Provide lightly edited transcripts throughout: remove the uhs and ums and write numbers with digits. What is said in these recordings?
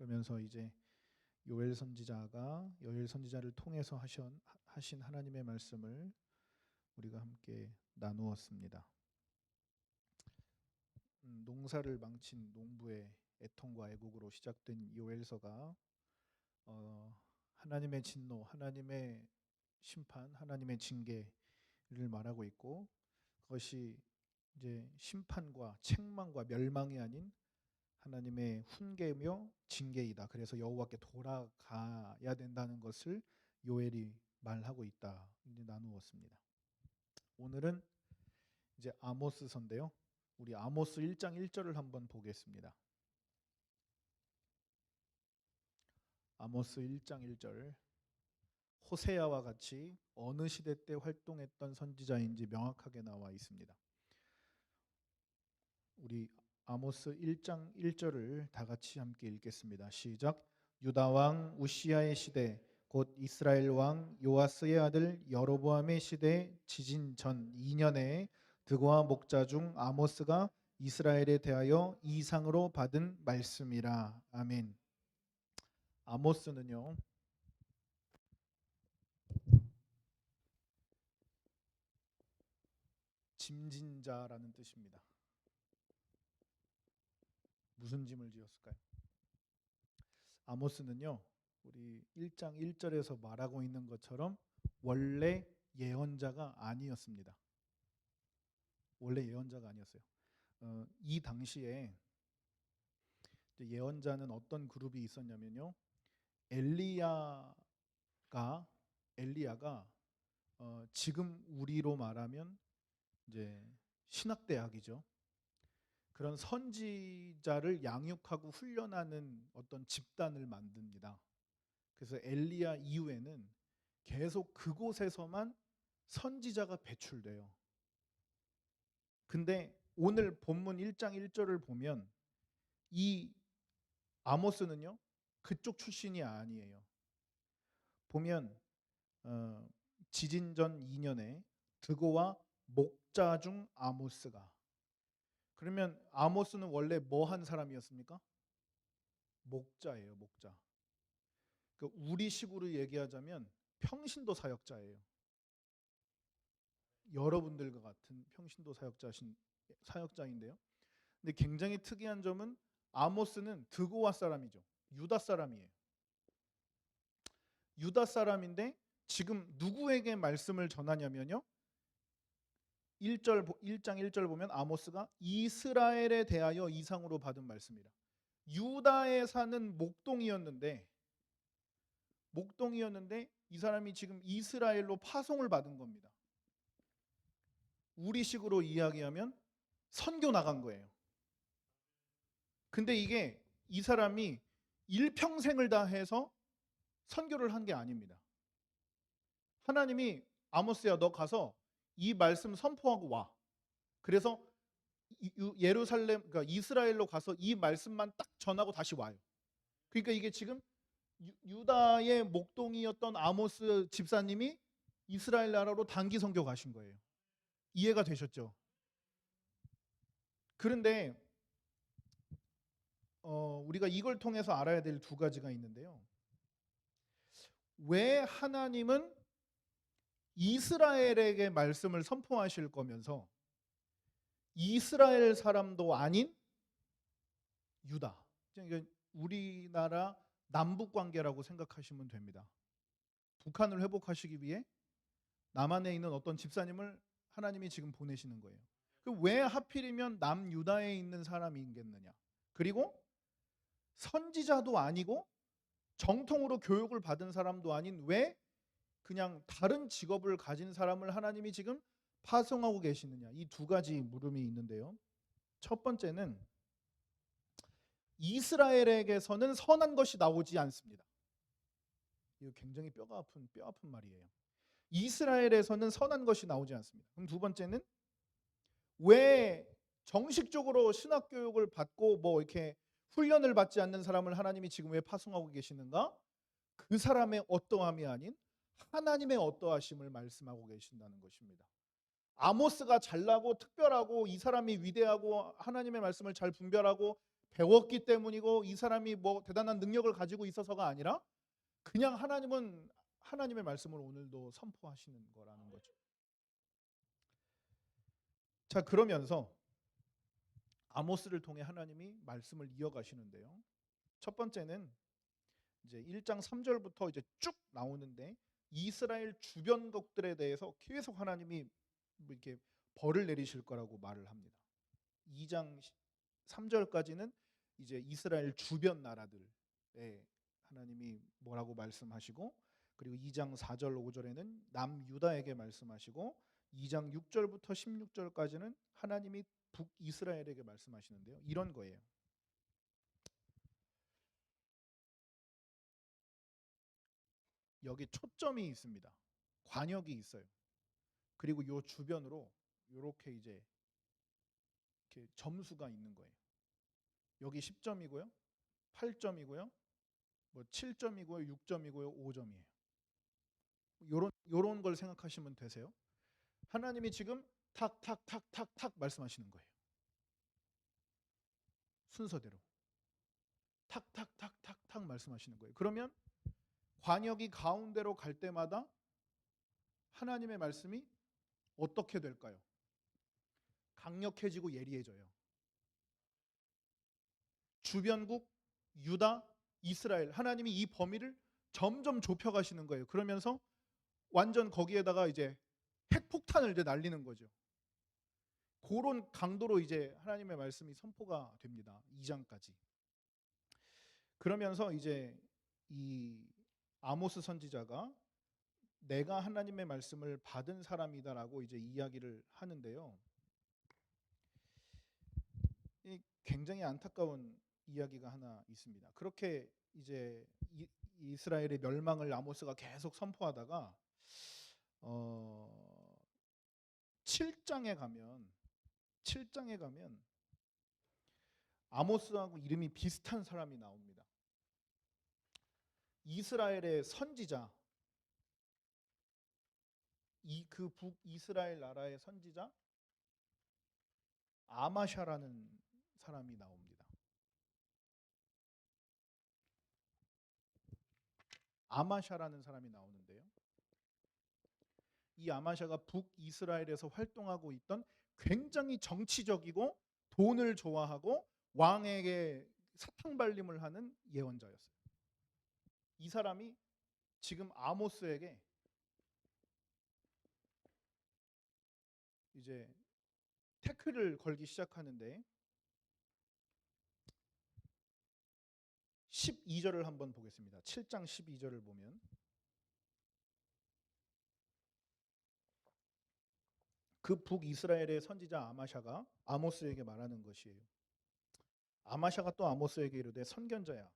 그러면서 이제 요엘 선지자가 요엘 선지자를 통해서 하신 하나님의 말씀을 우리가 함께 나누었습니다. 농사를 망친 농부의 애통과 애곡으로 시작된 요엘서가 하나님의 진노, 하나님의 심판, 하나님의 징계를 말하고 있고, 그것이 이제 심판과 책망과 멸망이 아닌 하나님의 훈계며 징계이다. 그래서 여호와께 돌아가야 된다는 것을 요엘이 말하고 있다. 이제 나누었습니다. 오늘은 이제 아모스서인데요. 우리 아모스 1장 1절을 한번 보겠습니다. 아모스 1장 1절. 호세아와 같이 어느 시대 때 활동했던 선지자인지 명확하게 나와 있습니다. 우리 아모스 1장 1절을 다 같이 함께 읽겠습니다. 시작. 유다 왕 우시야의 시대 곧 이스라엘 왕 요아스의 아들 여로보암의 시대 지진 전 2년에 드고와 목자 중 아모스가 이스라엘에 대하여 이상으로 받은 말씀이라. 아멘. 아모스는요, 짐진자라는 뜻입니다. 무슨 짐을 지었을까요? 아모스는요, 우리 1장 1절에서 말하고 있는 것처럼 원래 예언자가 아니었습니다. 원래 예언자가 아니었어요. 이 당시에 예언자는 어떤 그룹이 있었냐면요, 엘리야가 지금 우리로 말하면 이제 신학대학이죠. 그런 선지자를 양육하고 훈련하는 어떤 집단을 만듭니다. 그래서 엘리야 이후에는 계속 그곳에서만 선지자가 배출돼요. 근데 오늘 본문 1장 1절을 보면 이 아모스는요, 그쪽 출신이 아니에요. 보면 지진 전 2년에 드고와 목자 중 아모스가. 그러면 아모스는 원래 뭐 한 사람이었습니까? 목자예요, 목자. 그 우리식으로 얘기하자면 평신도 사역자예요. 여러분들과 같은 평신도 사역자인데요. 근데 굉장히 특이한 점은 아모스는 드고와 사람이죠. 유다 사람이에요. 유다 사람인데 지금 누구에게 말씀을 전하냐면요, 1장 1절 보면 아모스가 이스라엘에 대하여 이상으로 받은 말씀이라. 유다에 사는 목동이었는데 이 사람이 지금 이스라엘로 파송을 받은 겁니다. 우리식으로 이야기하면 선교 나간 거예요. 근데 이게 이 사람이 일평생을 다해서 선교를 한 게 아닙니다. 하나님이 아모스야, 너 가서 이 말씀 선포하고 와. 그래서 예루살렘, 그러니까 이스라엘로 가서 이 말씀만 딱 전하고 다시 와요. 그러니까 이게 지금 유다의 목동이었던 아모스 집사님이 이스라엘 나라로 단기 선교 가신 거예요. 이해가 되셨죠? 그런데 우리가 이걸 통해서 알아야 될 두 가지가 있는데요. 왜 하나님은 이스라엘에게 말씀을 선포하실 거면서 이스라엘 사람도 아닌 유다, 우리나라 남북 관계라고 생각하시면 됩니다. 북한을 회복하시기 위해 남한에 있는 어떤 집사님을 하나님이 지금 보내시는 거예요. 왜 하필이면 남유다에 있는 사람이겠느냐? 그리고 선지자도 아니고 정통으로 교육을 받은 사람도 아닌 왜 그냥 다른 직업을 가진 사람을 하나님이 지금 파송하고 계시느냐? 이 두 가지 물음이 있는데요. 첫 번째는 이스라엘에게서는 선한 것이 나오지 않습니다. 이거 굉장히 뼈 아픈 말이에요. 이스라엘에서는 선한 것이 나오지 않습니다. 그럼 두 번째는 왜 정식적으로 신학 교육을 받고 뭐 이렇게 훈련을 받지 않는 사람을 하나님이 지금 왜 파송하고 계시는가? 그 사람의 어떠함이 아닌 하나님의 어떠하심을 말씀하고 계신다는 것입니다. 아모스가 잘나고 특별하고 이 사람이 위대하고 하나님의 말씀을 잘 분별하고 배웠기 때문이고 이 사람이 뭐 대단한 능력을 가지고 있어서가 아니라 그냥 하나님은 하나님의 말씀을 오늘도 선포하시는 거라는 거죠. 자, 그러면서 아모스를 통해 하나님이 말씀을 이어가시는데요. 첫 번째는 이제 1장 3절부터 이제 쭉 나오는데 이스라엘 주변국들에 대해서 계속 하나님이 뭐 이렇게 벌을 내리실 거라고 말을 합니다. 2장 3절까지는 이제 이스라엘 주변 나라들에 하나님이 뭐라고 말씀하시고, 그리고 2장 4절 5절에는 남유다에게 말씀하시고, 2장 6절부터 16절까지는 하나님이 북이스라엘에게 말씀하시는데요. 이런 거예요. 여기 초점이 있습니다. 관역이 있어요. 그리고 요 주변으로 이렇게 이제 이렇게 점수가 있는 거예요. 여기 10점이고요, 8점이고요, 뭐 7점이고요, 6점이고요, 5점이에요. 요런 걸 생각하시면 되세요. 하나님이 지금 탁탁탁탁탁 말씀하시는 거예요. 순서대로 탁탁탁탁탁 말씀하시는 거예요. 그러면 관역이 가운데로 갈 때마다 하나님의 말씀이 어떻게 될까요? 강력해지고 예리해져요. 주변국 유다, 이스라엘, 하나님이 이 범위를 점점 좁혀가시는 거예요. 그러면서 완전 거기에다가 이제 핵폭탄을 이제 날리는 거죠. 그런 강도로 이제 하나님의 말씀이 선포가 됩니다. 2장까지. 그러면서 이제 이 아모스 선지자가 내가 하나님의 말씀을 받은 사람이다라고 이제 이야기를 하는데요. 이 굉장히 안타까운 이야기가 하나 있습니다. 그렇게 이제 이스라엘의 멸망을 아모스가 계속 선포하다가 7장에 가면 아모스하고 이름이 비슷한 사람이 나옵니다. 이스라엘의 선지자, 그 북이스라엘 나라의 선지자 아마샤라는 사람이 나옵니다. 아마샤라는 사람이 나오는데요. 이 아마샤가 북이스라엘에서 활동하고 있던 굉장히 정치적이고 돈을 좋아하고 왕에게 사탕 발림을 하는 예언자였어요. 이 사람이 지금 아모스에게 이제 태클을 걸기 시작하는데 12절을 한번 보겠습니다. 7장 12절을 보면 그 북이스라엘의 선지자 아마샤가 아모스에게 말하는 것이에요. 아마샤가 또 아모스에게 이르되 선견자야,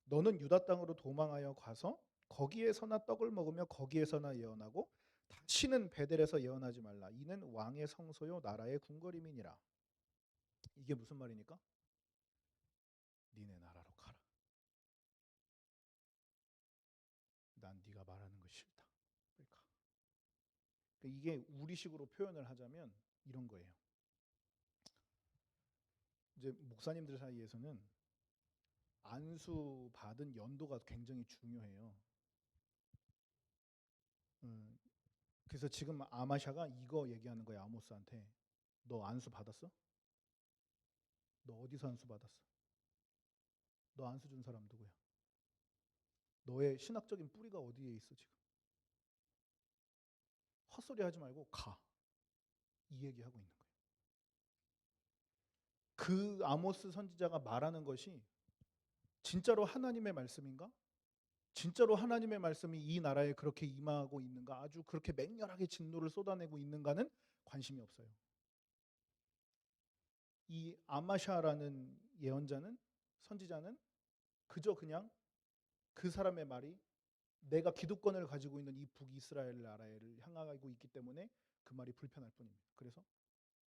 너는 유다 땅으로 도망하여 가서 거기에서나 떡을 먹으며 거기에서나 예언하고 다시는 베델에서 예언하지 말라. 이는 왕의 성소요 나라의 궁궐임이니라. 이게 무슨 말입니까? 니네 나라로 가라. 난 네가 말하는 거 싫다. 빨리 가. 그러니까 이게 우리식으로 표현을 하자면 이런 거예요. 이제 목사님들 사이에서는 안수 받은 연도가 굉장히 중요해요. 그래서 지금 아마샤가 이거 얘기하는 거야. 아모스한테. 너 안수 받았어? 너 어디서 안수 받았어? 너 안수 준 사람 누구야? 너의 신학적인 뿌리가 어디에 있어 지금? 헛소리 하지 말고 가. 이 얘기하고 있는 거예요. 그 아모스 선지자가 말하는 것이 진짜로 하나님의 말씀인가? 진짜로 하나님의 말씀이 이 나라에 그렇게 임하고 있는가? 아주 그렇게 맹렬하게 진노를 쏟아내고 있는가는 관심이 없어요. 이 아마샤라는 예언자는, 선지자는 그저 그냥 그 사람의 말이 내가 기득권을 가지고 있는 이 북이스라엘 나라를 향하고 있기 때문에 그 말이 불편할 뿐입니다. 그래서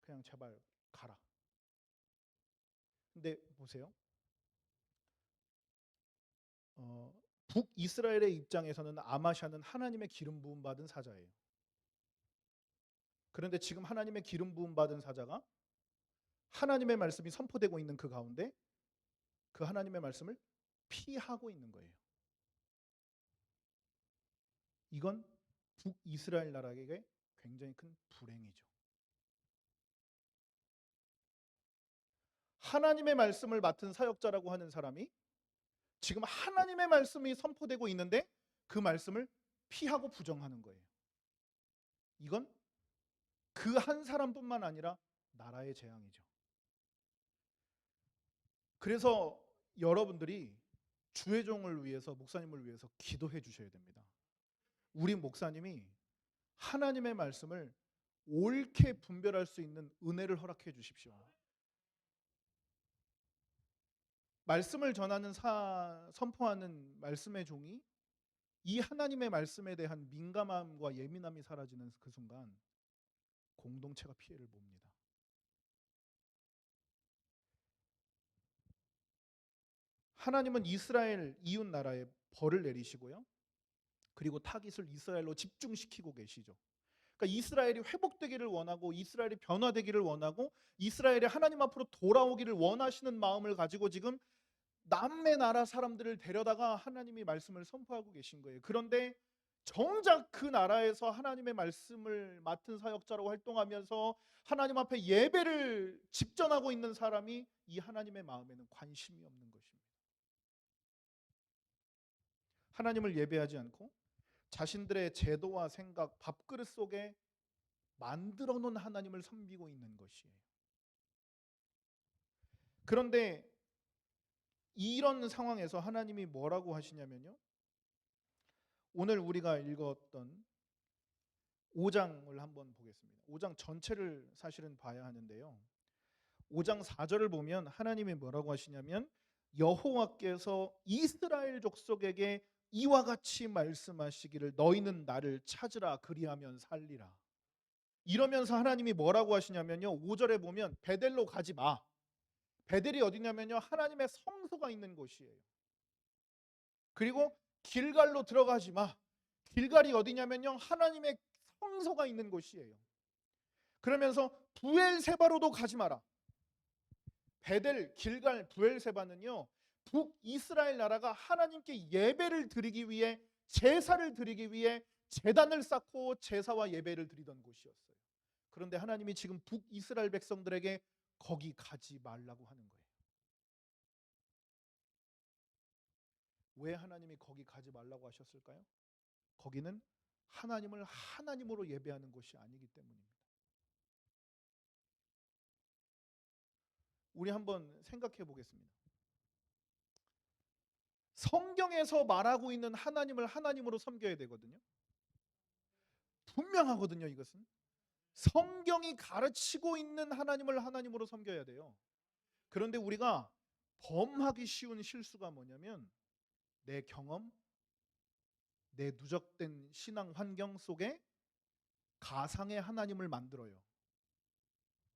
그냥 제발 가라. 근데 보세요. 북이스라엘의 입장에서는 아마샤는 하나님의 기름 부음 받은 사자예요. 그런데 지금 하나님의 기름 부음 받은 사자가 하나님의 말씀이 선포되고 있는 그 가운데 그 하나님의 말씀을 피하고 있는 거예요. 이건 북이스라엘 나라에게 굉장히 큰 불행이죠. 하나님의 말씀을 맡은 사역자라고 하는 사람이 지금 하나님의 말씀이 선포되고 있는데 그 말씀을 피하고 부정하는 거예요. 이건 그 한 사람뿐만 아니라 나라의 재앙이죠. 그래서 여러분들이 주의 종을 위해서, 목사님을 위해서 기도해 주셔야 됩니다. 우리 목사님이 하나님의 말씀을 옳게 분별할 수 있는 은혜를 허락해 주십시오. 말씀을 전하는 선포하는 말씀의 종이 이 하나님의 말씀에 대한 민감함과 예민함이 사라지는 그 순간 공동체가 피해를 봅니다. 하나님은 이스라엘 이웃 나라에 벌을 내리시고요. 그리고 타깃을 이스라엘로 집중시키고 계시죠. 그러니까 이스라엘이 회복되기를 원하고 이스라엘이 변화되기를 원하고 이스라엘이 하나님 앞으로 돌아오기를 원하시는 마음을 가지고 지금 남의 나라 사람들을 데려다가 하나님이 말씀을 선포하고 계신 거예요. 그런데 정작 그 나라에서 하나님의 말씀을 맡은 사역자로 활동하면서 하나님 앞에 예배를 집전하고 있는 사람이 이 하나님의 마음에는 관심이 없는 것입니다. 하나님을 예배하지 않고 자신들의 제도와 생각, 밥그릇 속에 만들어 놓은 하나님을 섬기고 있는 것이에요. 그런데 이런 상황에서 하나님이 뭐라고 하시냐면요. 오늘 우리가 읽었던 5장을 한번 보겠습니다. 5장 전체를 사실은 봐야 하는데요. 5장 4절을 보면 하나님이 뭐라고 하시냐면 여호와께서 이스라엘 족속에게 이와 같이 말씀하시기를 너희는 나를 찾으라 그리하면 살리라. 이러면서 하나님이 뭐라고 하시냐면요. 5절에 보면 베델로 가지 마. 베델이 어디냐면요. 하나님의 성소가 있는 곳이에요. 그리고 길갈로 들어가지 마. 길갈이 어디냐면요. 하나님의 성소가 있는 곳이에요. 그러면서 부엘세바로도 가지 마라. 베델, 길갈, 부엘세바는요. 북이스라엘 나라가 하나님께 예배를 드리기 위해 제사를 드리기 위해 제단을 쌓고 제사와 예배를 드리던 곳이었어요. 그런데 하나님이 지금 북이스라엘 백성들에게 거기 가지 말라고 하는 거예요. 왜 하나님이 거기 가지 말라고 하셨을까요? 거기는 하나님을 하나님으로 예배하는 곳이 아니기 때문입니다. 우리 한번 생각해 보겠습니다. 성경에서 말하고 있는 하나님을 하나님으로 섬겨야 되거든요. 분명하거든요, 이것은. 성경이 가르치고 있는 하나님을 하나님으로 섬겨야 돼요. 그런데 우리가 범하기 쉬운 실수가 뭐냐면 내 경험, 내 누적된 신앙 환경 속에 가상의 하나님을 만들어요.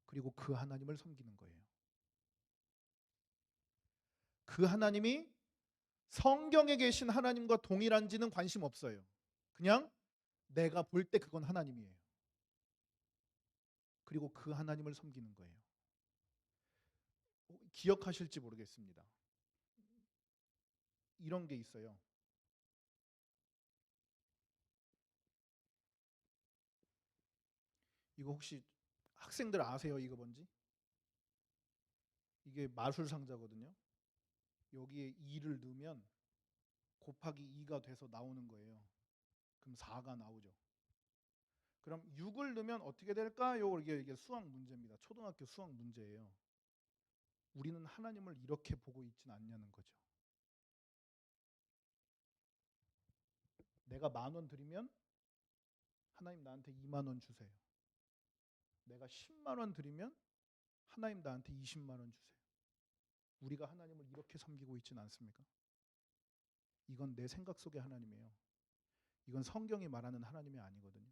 그리고 그 하나님을 섬기는 거예요. 그 하나님이 성경에 계신 하나님과 동일한지는 관심 없어요. 그냥 내가 볼 때 그건 하나님이에요. 그리고 그 하나님을 섬기는 거예요. 기억하실지 모르겠습니다. 이런 게 있어요. 이거 혹시 학생들 아세요? 이거 뭔지? 이게 마술 상자거든요. 여기에 2를 넣으면 곱하기 2가 돼서 나오는 거예요. 그럼 4가 나오죠. 그럼 6을 넣으면 어떻게 될까요? 이게 수학 문제입니다. 초등학교 수학 문제예요. 우리는 하나님을 이렇게 보고 있지는 않냐는 거죠. 내가 10,000원 드리면 하나님 나한테 20,000원 주세요. 내가 10만 원 드리면 하나님 나한테 20만 원 주세요. 우리가 하나님을 이렇게 섬기고 있지는 않습니까? 이건 내 생각 속의 하나님이에요. 이건 성경이 말하는 하나님이 아니거든요.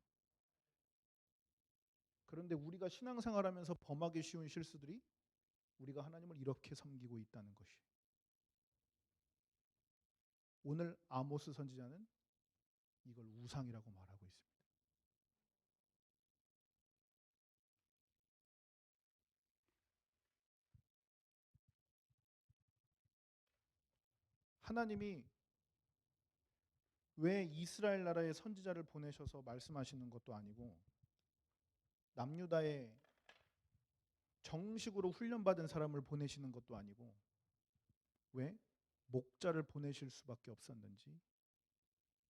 그런데 우리가 신앙생활하면서 범하기 쉬운 실수들이 우리가 하나님을 이렇게 섬기고 있다는 것이. 오늘 아모스 선지자는 이걸 우상이라고 말하고 있습니다. 하나님이 왜 이스라엘 나라의 선지자를 보내셔서 말씀하시는 것도 아니고 남유다에 정식으로 훈련받은 사람을 보내시는 것도 아니고 왜 목자를 보내실 수밖에 없었는지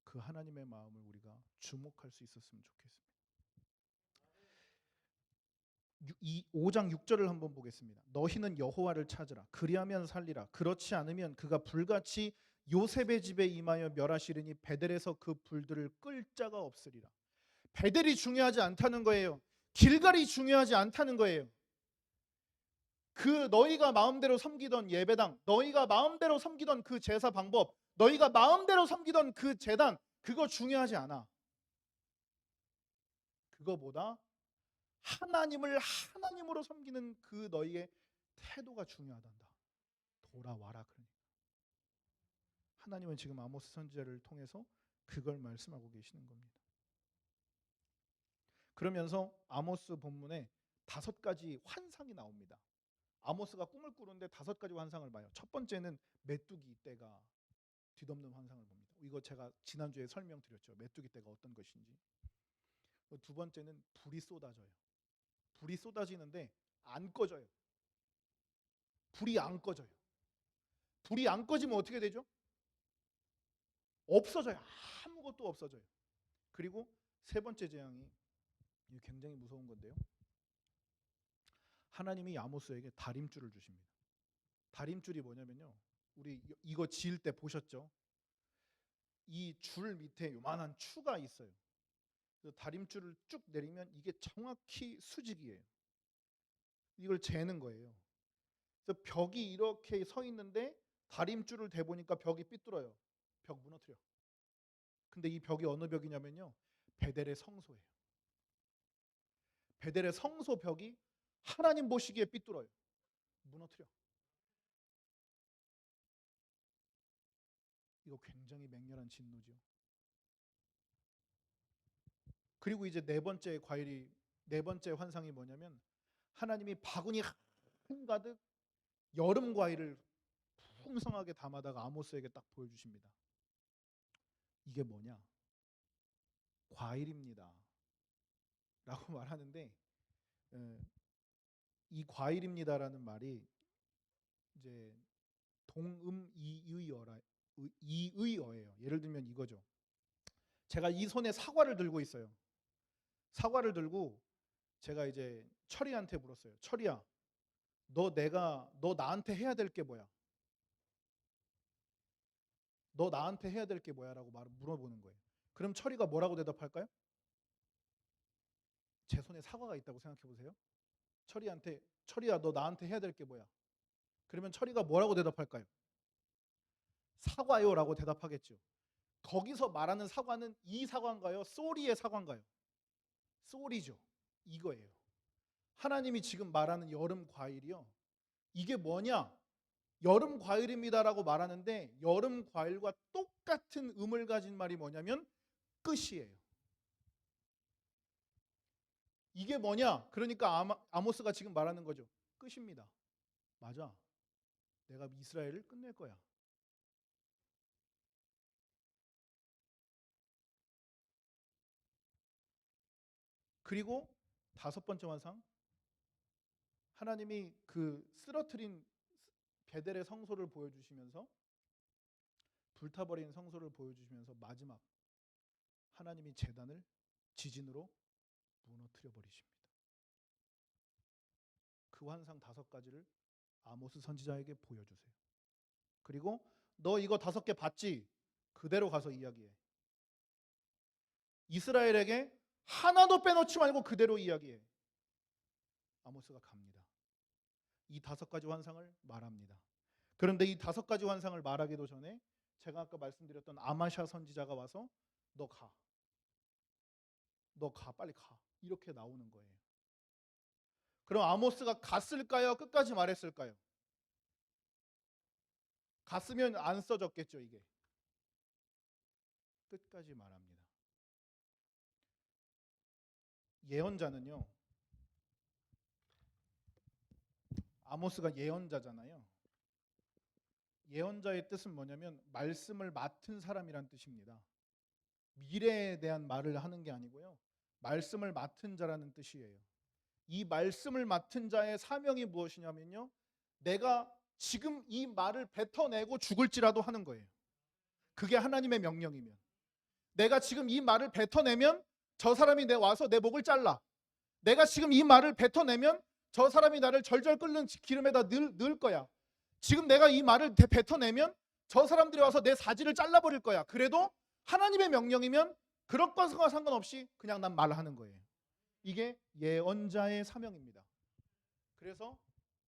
그 하나님의 마음을 우리가 주목할 수 있었으면 좋겠습니다. 이 5장 6절을 한번 보겠습니다. 너희는 여호와를 찾으라. 그리하면 살리라. 그렇지 않으면 그가 불같이 요셉의 집에 임하여 멸하시리니 베델에서 그 불들을 끌 자가 없으리라. 베델이 중요하지 않다는 거예요. 길갈이 중요하지 않다는 거예요. 그 너희가 마음대로 섬기던 예배당, 너희가 마음대로 섬기던 그 제사 방법, 너희가 마음대로 섬기던 그 제단, 그거 중요하지 않아. 그거보다 하나님을 하나님으로 섬기는 그 너희의 태도가 중요하단다. 돌아와라. 그러니까 하나님은 지금 아모스 선지자를 통해서 그걸 말씀하고 계시는 겁니다. 그러면서 아모스 본문에 5가지 환상이 나옵니다. 아모스가 꿈을 꾸는데 5가지 환상을 봐요. 첫 번째는 메뚜기 떼가 뒤덮는 환상을 봅니다. 이거 제가 지난주에 설명드렸죠. 메뚜기 떼가 어떤 것인지. 두 번째는 불이 쏟아져요. 불이 쏟아지는데 안 꺼져요. 불이 안 꺼져요. 불이 안 꺼지면 어떻게 되죠? 없어져요. 아무것도 없어져요. 그리고 세 번째 재앙이 굉장히 무서운 건데요. 하나님이 아모스에게 다림줄을 주십니다. 다림줄이 뭐냐면요. 우리 이거 지을 때 보셨죠? 이 줄 밑에 요만한 추가 있어요. 다림줄을 쭉 내리면 이게 정확히 수직이에요. 이걸 재는 거예요. 그래서 벽이 이렇게 서 있는데 다림줄을 대보니까 벽이 삐뚤어요. 벽 무너뜨려. 근데 이 벽이 어느 벽이냐면요. 베델의 성소예요. 베델의 성소 벽이 하나님 보시기에 삐뚤어요. 무너뜨려. 이거 굉장히 맹렬한 진노죠. 그리고 이제 네 번째 환상이 뭐냐면 하나님이 바구니 한가득 여름 과일을 풍성하게 담아다가 아모스에게 딱 보여주십니다. 이게 뭐냐? 과일입니다. 라고 말하는데 이 과일입니다라는 말이 이제 이의어예요. 예를 들면 이거죠. 제가 이 손에 사과를 들고 있어요. 사과를 들고 제가 이제 철이한테 물었어요. 철이야, 너 나한테 해야 될 게 뭐야? 너 나한테 해야 될 게 뭐야? 라고 물어보는 거예요. 그럼 철이가 뭐라고 대답할까요? 제 손에 사과가 있다고 생각해 보세요. 철이한테 철이야, 너 나한테 해야 될 게 뭐야? 그러면 철이가 뭐라고 대답할까요? 사과요라고 대답하겠죠. 거기서 말하는 사과는 이 사과인가요? 쏘리의 사과인가요? 쏘리죠. 이거예요. 하나님이 지금 말하는 여름 과일이요. 이게 뭐냐? 여름 과일입니다라고 말하는데 여름 과일과 똑같은 음을 가진 말이 뭐냐면 끝이에요. 이게 뭐냐? 그러니까 아모스가 지금 말하는 거죠. 끝입니다. 맞아. 내가 이스라엘을 끝낼 거야. 그리고 5번째 환상. 하나님이 그 쓰러트린 베델의 성소를 보여주시면서 불타버린 성소를 보여주시면서 마지막 하나님이 제단을 지진으로 무너뜨려 버리십니다. 그 환상 5가지를 아모스 선지자에게 보여주세요. 그리고 너 이거 5개 봤지? 그대로 가서 이야기해. 이스라엘에게 하나도 빼놓지 말고 그대로 이야기해. 아모스가 갑니다. 이 5가지 환상을 말합니다. 그런데 이 5가지 환상을 말하기도 전에 제가 아까 말씀드렸던 아마샤 선지자가 와서 너 가. 빨리 가. 이렇게 나오는 거예요. 그럼 아모스가 갔을까요? 끝까지 말했을까요? 갔으면 안 써졌겠죠, 이게. 끝까지 말합니다. 예언자는요. 아모스가 예언자잖아요. 예언자의 뜻은 뭐냐면 말씀을 맡은 사람이란 뜻입니다. 미래에 대한 말을 하는 게 아니고요. 말씀을 맡은 자라는 뜻이에요. 이 말씀을 맡은 자의 사명이 무엇이냐면요. 내가 지금 이 말을 뱉어내고 죽을지라도 하는 거예요. 그게 하나님의 명령이면. 내가 지금 이 말을 뱉어내면 저 사람이 와서 내 목을 잘라. 내가 지금 이 말을 뱉어내면 저 사람이 나를 절절 끓는 기름에다 넣을 거야. 지금 내가 이 말을 뱉어내면 저 사람들이 와서 내 사지를 잘라버릴 거야. 그래도 하나님의 명령이면 그런 것과 상관없이 그냥 난 말하는 거예요. 이게 예언자의 사명입니다. 그래서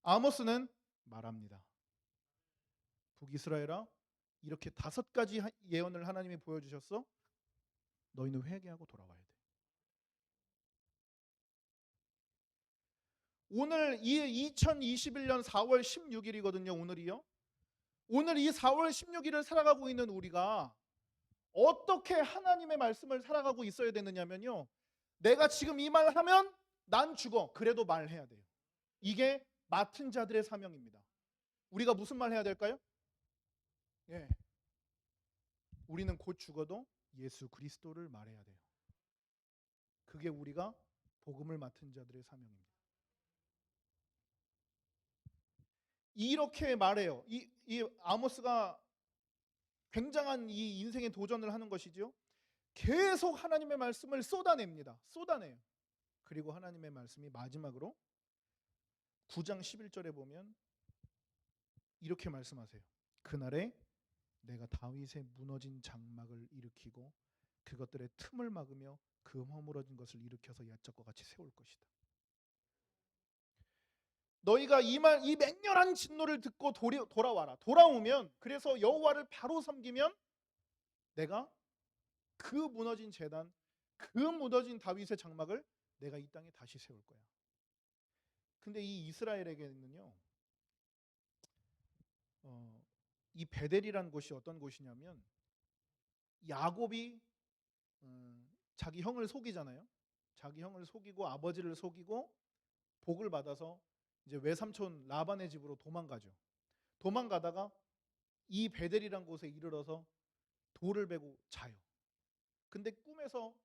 아모스는 말합니다. 북이스라엘아, 이렇게 5가지 예언을 하나님이 보여주셨어. 너희는 회개하고 돌아와야 돼. 오늘 이 2021년 4월 16일이거든요. 오늘이요. 오늘 이 4월 16일을 살아가고 있는 우리가 어떻게 하나님의 말씀을 살아가고 있어야 되느냐면요. 내가 지금 이 말을 하면 난 죽어. 그래도 말해야 돼요. 이게 맡은 자들의 사명입니다. 우리가 무슨 말 해야 될까요? 예. 우리는 곧 죽어도 예수 그리스도를 말해야 돼요. 그게 우리가 복음을 맡은 자들의 사명입니다. 이렇게 말해요. 이 아모스가 굉장한 이 인생의 도전을 하는 것이죠. 계속 하나님의 말씀을 쏟아냅니다. 쏟아내요. 그리고 하나님의 말씀이 마지막으로 9장 11절에 보면 이렇게 말씀하세요. 그날에 내가 다윗의 무너진 장막을 일으키고 그것들의 틈을 막으며 그 허물어진 것을 일으켜서 야적과 같이 세울 것이다. 너희가 이 맹렬한 진노를 듣고 돌아와라. 돌아오면, 그래서 여호와를 바로 섬기면 내가 그 무너진 제단, 그 무너진 다윗의 장막을 내가 이 땅에 다시 세울 거야. 근데 이 이스라엘에게는요, 이 베델이라는 곳이 어떤 곳이냐면 야곱이 자기 형을 속이잖아요. 자기 형을 속이고 아버지를 속이고 복을 받아서 이제 외삼촌 라반의 집으로 도망가죠. 도망가다가 이 베델이란 곳에 이르러서 돌을 베고 자요. 근데 꿈에서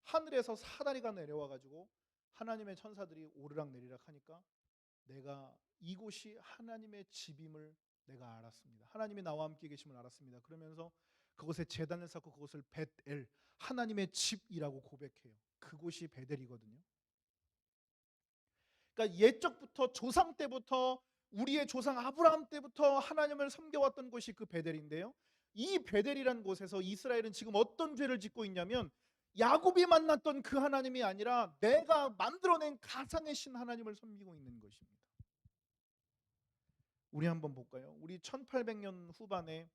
하늘에서 사다리가 내려와 가지고 하나님의 천사들이 오르락내리락 하니까 내가 이곳이 하나님의 집임을 내가 알았습니다. 하나님이 나와 함께 계심을 알았습니다. 그러면서 그곳에 제단을 쌓고 그곳을 벳엘, 하나님의 집이라고 고백해요. 그곳이 베델이거든요. 그러니까 옛적부터 조상 때부터 우리의 조상 아브라함 때부터 하나님을 섬겨왔던 곳이 그 베델인데요. 이 베델이라는 곳에서 이스라엘은 지금 어떤 죄를 짓고 있냐면 야곱이 만났던 그 하나님이 아니라 내가 만들어낸 가상의 신 하나님을 섬기고 있는 것입니다. 우리 한번 볼까요? 우리 1800년 후반에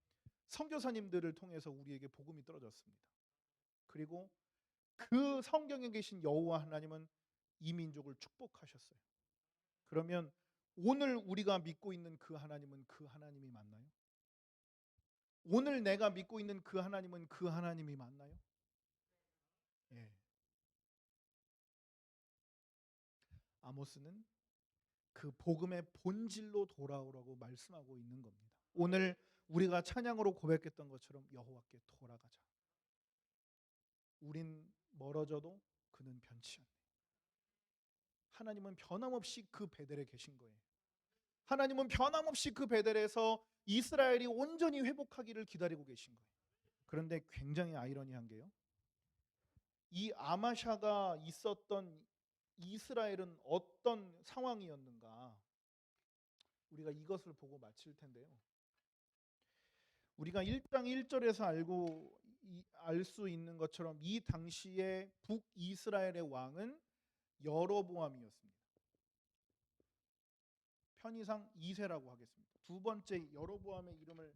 선교사님들을 통해서 우리에게 복음이 떨어졌습니다. 그리고 그 성경에 계신 여호와 하나님은 이 민족을 축복하셨어요. 그러면 오늘 우리가 믿고 있는 그 하나님은 그 하나님이 맞나요? 오늘 내가 믿고 있는 그 하나님은 그 하나님이 맞나요? 예. 아모스는 그 복음의 본질로 돌아오라고 말씀하고 있는 겁니다. 오늘 우리가 찬양으로 고백했던 것처럼 여호와께 돌아가자. 우린 멀어져도 그는 변치 않네. 하나님은 변함없이 그 베델에 계신 거예요. 하나님은 변함없이 그 베델에서 이스라엘이 온전히 회복하기를 기다리고 계신 거예요. 그런데 굉장히 아이러니한 게요. 이 아마샤가 있었던 이스라엘은 어떤 상황이었는가? 우리가 이것을 보고 마칠 텐데요. 우리가 1장 1절에서 알 수 있는 것처럼 이 당시에 북이스라엘의 왕은 여로보암이었습니다. 편의상 2세라고 하겠습니다. 두 번째 여로보암의 이름을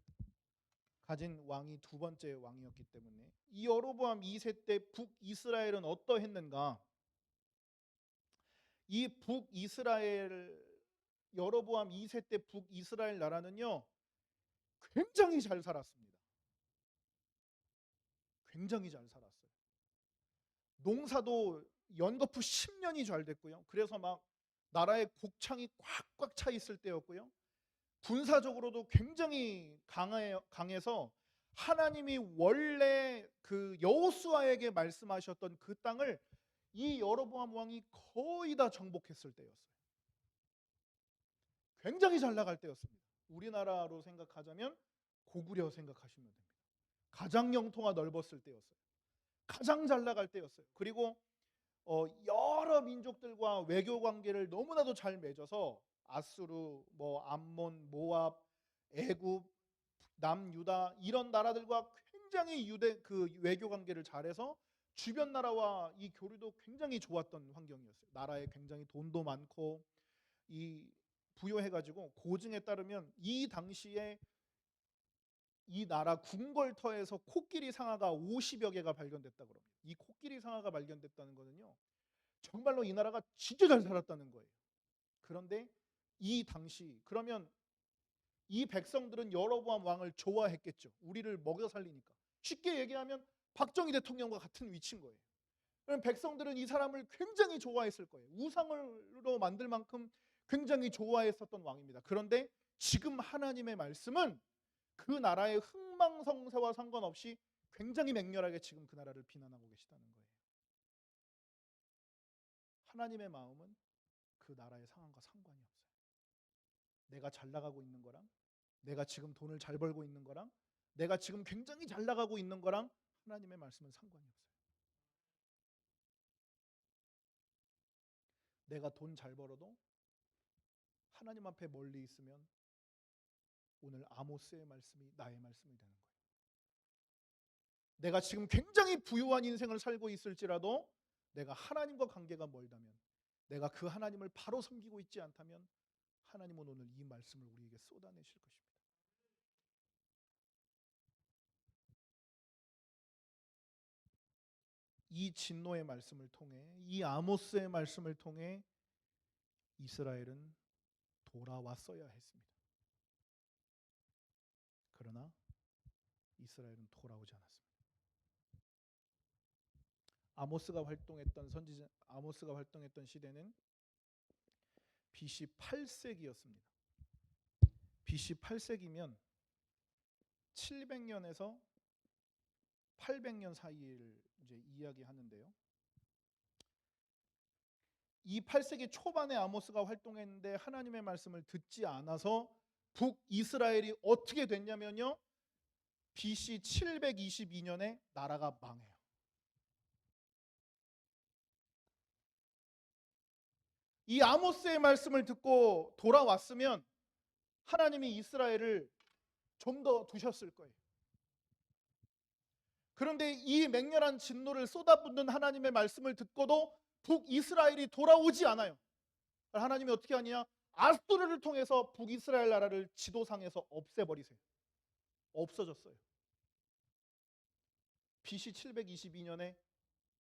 가진 왕이 두 번째 왕이었기 때문에 이 여로보암 2세 때 북이스라엘은 어떠했는가? 이 북이스라엘 여로보암 2세 때 북이스라엘 나라는요 굉장히 잘 살았습니다. 굉장히 잘 살았어요. 농사도 연거푸 10년이 잘 됐고요. 그래서 막 나라의 곡창이 꽉꽉 차 있을 때였고요. 군사적으로도 굉장히 강해서 하나님이 원래 그 여호수아에게 말씀하셨던 그 땅을 이 여로보암 왕이 거의 다 정복했을 때였어요. 굉장히 잘 나갈 때였습니다. 우리나라로 생각하자면 고구려 생각하시면 됩니다. 가장 영토가 넓었을 때였어요. 가장 잘 나갈 때였어요. 그리고 여러 민족들과 외교 관계를 너무나도 잘 맺어서 아수르, 암몬, 모압, 애굽, 남유다 이런 나라들과 굉장히 그 외교 관계를 잘해서 주변 나라와 이 교류도 굉장히 좋았던 환경이었어요. 나라에 굉장히 돈도 많고 이 부여해가지고 고증에 따르면 이 당시에 이 나라 궁궐터에서 코끼리 상아가 50여 개가 발견됐다 그럽니다. 이 코끼리 상아가 발견됐다는 거는요, 정말로 이 나라가 진짜 잘 살았다는 거예요. 그런데 이 당시 그러면 이 백성들은 여로보암 왕을 좋아했겠죠. 우리를 먹여 살리니까. 쉽게 얘기하면 박정희 대통령과 같은 위치인 거예요. 그럼 백성들은 이 사람을 굉장히 좋아했을 거예요. 우상으로 만들 만큼 굉장히 좋아했었던 왕입니다. 그런데 지금 하나님의 말씀은 그 나라의 흥망성쇠와 상관없이 굉장히 맹렬하게 지금 그 나라를 비난하고 계시다는 거예요. 하나님의 마음은 그 나라의 상황과 상관이 없어요. 내가 잘 나가고 있는 거랑, 내가 지금 돈을 잘 벌고 있는 거랑, 내가 지금 굉장히 잘 나가고 있는 거랑 하나님의 말씀은 상관이 없어요. 내가 돈 잘 벌어도 하나님 앞에 멀리 있으면 오늘 아모스의 말씀이 나의 말씀이 되는 거예요. 내가 지금 굉장히 부유한 인생을 살고 있을지라도 내가 하나님과 관계가 멀다면, 내가 그 하나님을 바로 섬기고 있지 않다면 하나님은 오늘 이 말씀을 우리에게 쏟아내실 것입니다. 이 진노의 말씀을 통해, 이 아모스의 말씀을 통해 이스라엘은 돌아왔어야 했습니다. 그러나 이스라엘은 돌아오지 않았습니다. 아모스가 활동했던 시대는 BC 8세기였습니다. BC 8세기면 700년에서 800년 사이를 이제 이야기하는데요. 이 8세기 초반에 아모스가 활동했는데 하나님의 말씀을 듣지 않아서 북이스라엘이 어떻게 됐냐면요, BC 722년에 나라가 망해요. 이 아모스의 말씀을 듣고 돌아왔으면 하나님이 이스라엘을 좀 더 두셨을 거예요. 그런데 이 맹렬한 진노를 쏟아붓는 하나님의 말씀을 듣고도 북이스라엘이 돌아오지 않아요. 하나님이 어떻게 하냐? 아수르를 통해서 북이스라엘 나라를 지도상에서 없애버리세요. 없어졌어요. BC 722년에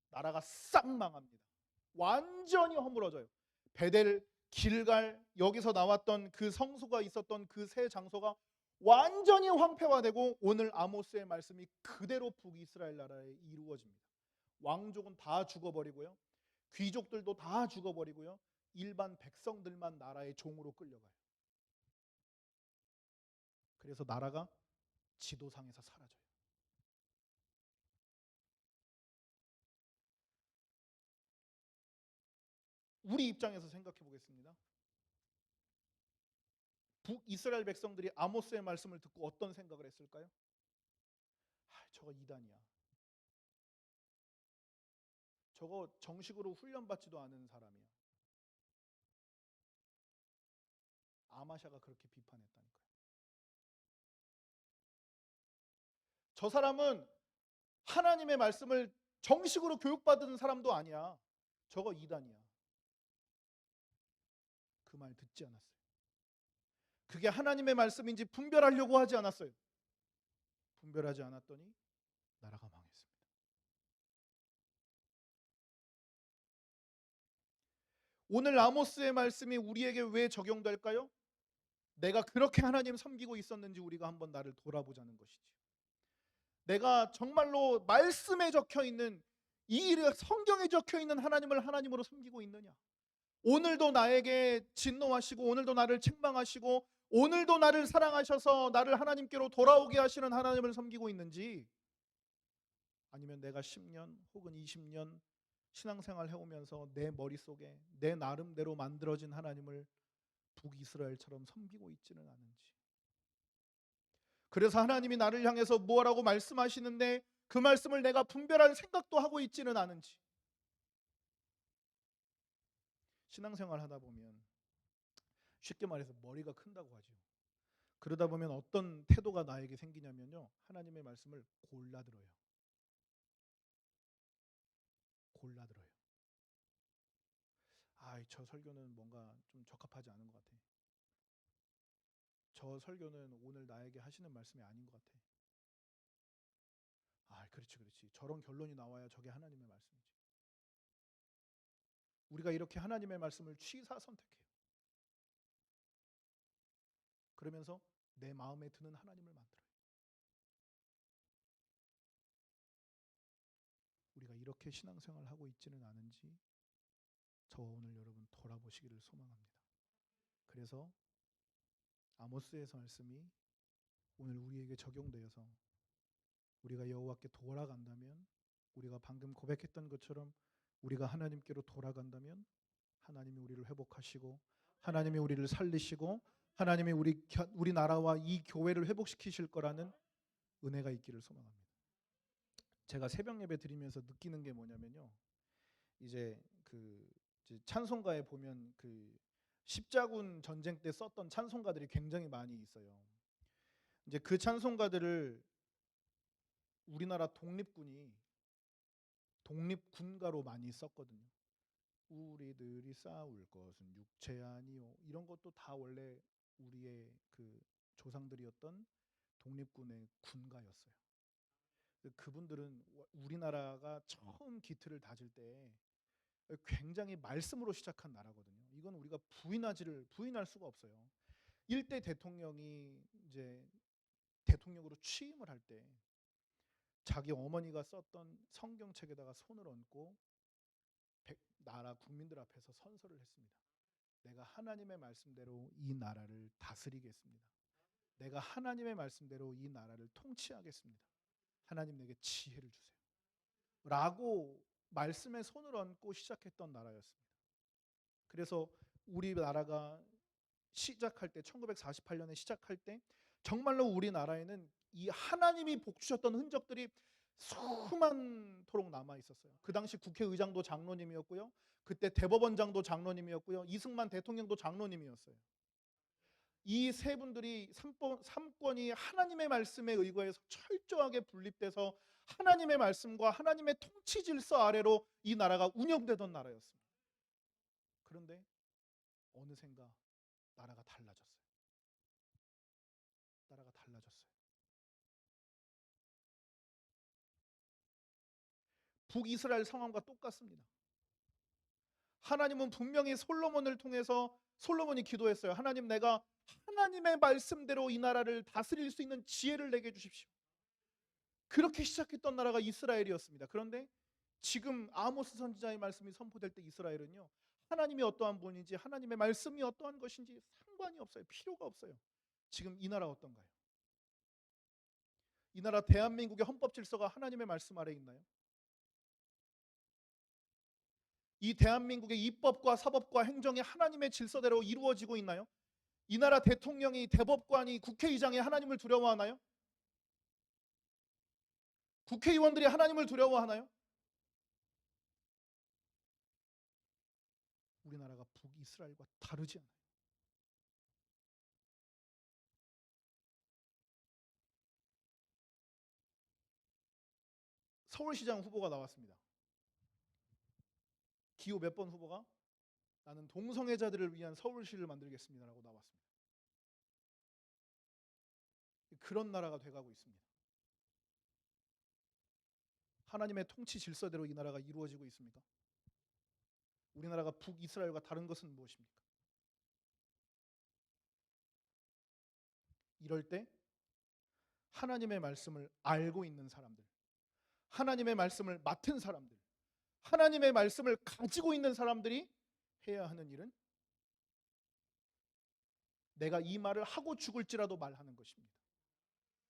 나라가 싹 망합니다. 완전히 허물어져요. 베델, 길갈, 여기서 나왔던 그 성소가 있었던 그 세 장소가 완전히 황폐화되고 오늘 아모스의 말씀이 그대로 북이스라엘 나라에 이루어집니다. 왕족은 다 죽어버리고요, 귀족들도 다 죽어버리고요, 일반 백성들만 나라의 종으로 끌려가요. 그래서 나라가 지도상에서 사라져요. 우리 입장에서 생각해 보겠습니다. 북이스라엘 백성들이 아모스의 말씀을 듣고 어떤 생각을 했을까요? 저거 이단이야. 저거 정식으로 훈련받지도 않은 사람이야. 아마샤가 그렇게 비판했다니까요. 저 사람은 하나님의 말씀을 정식으로 교육받은 사람도 아니야. 저거 이단이야. 그 말 듣지 않았어요. 그게 하나님의 말씀인지 분별하려고 하지 않았어요. 분별하지 않았더니 나라가 망했습니다. 오늘 아모스의 말씀이 우리에게 왜 적용될까요? 내가 그렇게 하나님 섬기고 있었는지 우리가 한번 나를 돌아보자는 것이지. 내가 정말로 말씀에 적혀있는, 이 성경에 적혀있는 하나님을 하나님으로 섬기고 있느냐? 오늘도 나에게 진노하시고 오늘도 나를 책망하시고 오늘도 나를 사랑하셔서 나를 하나님께로 돌아오게 하시는 하나님을 섬기고 있는지, 아니면 내가 10년 혹은 20년 신앙생활 해오면서 내 머릿속에 내 나름대로 만들어진 하나님을 북이스라엘처럼 섬기고 있지는 않은지. 그래서 하나님이 나를 향해서 뭐라고 말씀하시는데 그 말씀을 내가 분별할 생각도 하고 있지는 않은지. 신앙생활 하다 보면 쉽게 말해서 머리가 큰다고 하죠. 그러다 보면 어떤 태도가 나에게 생기냐면요, 하나님의 말씀을 골라들어요. 골라들어요. 저 설교는 뭔가 좀 적합하지 않은 것 같아. 저 설교는 오늘 나에게 하시는 말씀이 아닌 것 같아. 그렇지. 저런 결론이 나와야 저게 하나님의 말씀이지. 우리가 이렇게 하나님의 말씀을 취사 선택해요. 그러면서 내 마음에 드는 하나님을 만들어요. 우리가 이렇게 신앙생활을 하고 있지는 않은지 저와 오늘 여러분 돌아보시기를 소망합니다. 그래서 아모스에서 말씀이 오늘 우리에게 적용되어서 우리가 여호와께 돌아간다면, 우리가 방금 고백했던 것처럼 우리가 하나님께로 돌아간다면 하나님이 우리를 회복하시고 하나님이 우리를 살리시고 하나님이 우리 나라와 이 교회를 회복시키실 거라는 은혜가 있기를 소망합니다. 제가 새벽 예배 드리면서 느끼는 게 뭐냐면요, 이제 찬송가에 보면 십자군 전쟁 때 썼던 찬송가들이 굉장히 많이 있어요. 이제 그 찬송가들을 우리나라 독립군가로 많이 썼거든요. 우리들이 싸울 것은 육체 아니요, 이런 것도 다 원래 우리의 조상들이었던 독립군의 군가였어요. 그분들은 우리나라가 처음 기틀을 다질 때 굉장히 말씀으로 시작한 나라거든요. 이건 우리가 부인할 수가 없어요. 1대 대통령이 이제 대통령으로 취임을 할 때 자기 어머니가 썼던 성경책에다가 손을 얹고 나라 국민들 앞에서 선서를 했습니다. 내가 하나님의 말씀대로 이 나라를 다스리겠습니다. 내가 하나님의 말씀대로 이 나라를 통치하겠습니다. 하나님 내게 지혜를 주세요. 라고 말씀에 손을 얹고 시작했던 나라였습니다. 그래서 우리나라가 시작할 때 1948년에 시작할 때 정말로 우리나라에는 이 하나님이 복 주셨던 흔적들이 수많도록 남아 있었어요. 그 당시 국회의장도 장로님이었고요. 그때 대법원장도 장로님이었고요. 이승만 대통령도 장로님이었어요. 이 세 분들이 삼권이 하나님의 말씀에 의거해서 철저하게 분립돼서 하나님의 말씀과 하나님의 통치 질서 아래로 이 나라가 운영되던 나라였습니다. 그런데 어느샌가 나라가 달라졌어요. 북이스라엘 상황과 똑같습니다. 하나님은 분명히 솔로몬을 통해서 솔로몬이 기도했어요. 하나님, 내가 하나님의 말씀대로 이 나라를 다스릴 수 있는 지혜를 내게 주십시오. 그렇게 시작했던 나라가 이스라엘이었습니다. 그런데 지금 아모스 선지자의 말씀이 선포될 때 이스라엘은요, 하나님이 어떠한 분인지 하나님의 말씀이 어떠한 것인지 상관이 없어요. 필요가 없어요. 지금 이 나라 어떤가요? 이 나라 대한민국의 헌법 질서가 하나님의 말씀 아래 있나요? 이 대한민국의 입법과 사법과 행정이 하나님의 질서대로 이루어지고 있나요? 이 나라 대통령이, 대법관이, 국회의장이 하나님을 두려워하나요? 국회의원들이 하나님을 두려워하나요? 우리나라가 북이스라엘과 다르지 않아요. 서울시장 후보가 나왔습니다. 기호 몇 번 후보가 나는 동성애자들을 위한 서울시를 만들겠습니다라고 나왔습니다. 그런 나라가 돼가고 있습니다. 하나님의 통치 질서대로 이 나라가 이루어지고 있습니까? 우리나라가 북이스라엘과 다른 것은 무엇입니까? 이럴 때 하나님의 말씀을 알고 있는 사람들, 하나님의 말씀을 맡은 사람들, 하나님의 말씀을 가지고 있는 사람들이 해야 하는 일은 내가 이 말을 하고 죽을지라도 말하는 것입니다.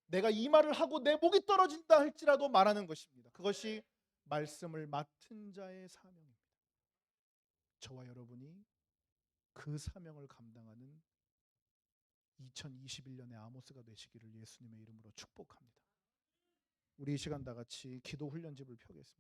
내가 이 말을 하고 내 목이 떨어진다 할지라도 말하는 것입니다. 그것이 말씀을 맡은 자의 사명입니다. 저와 여러분이 그 사명을 감당하는 2021년의 아모스가 되시기를 예수님의 이름으로 축복합니다. 우리 이 시간 다 같이 기도 훈련집을 펴겠습니다.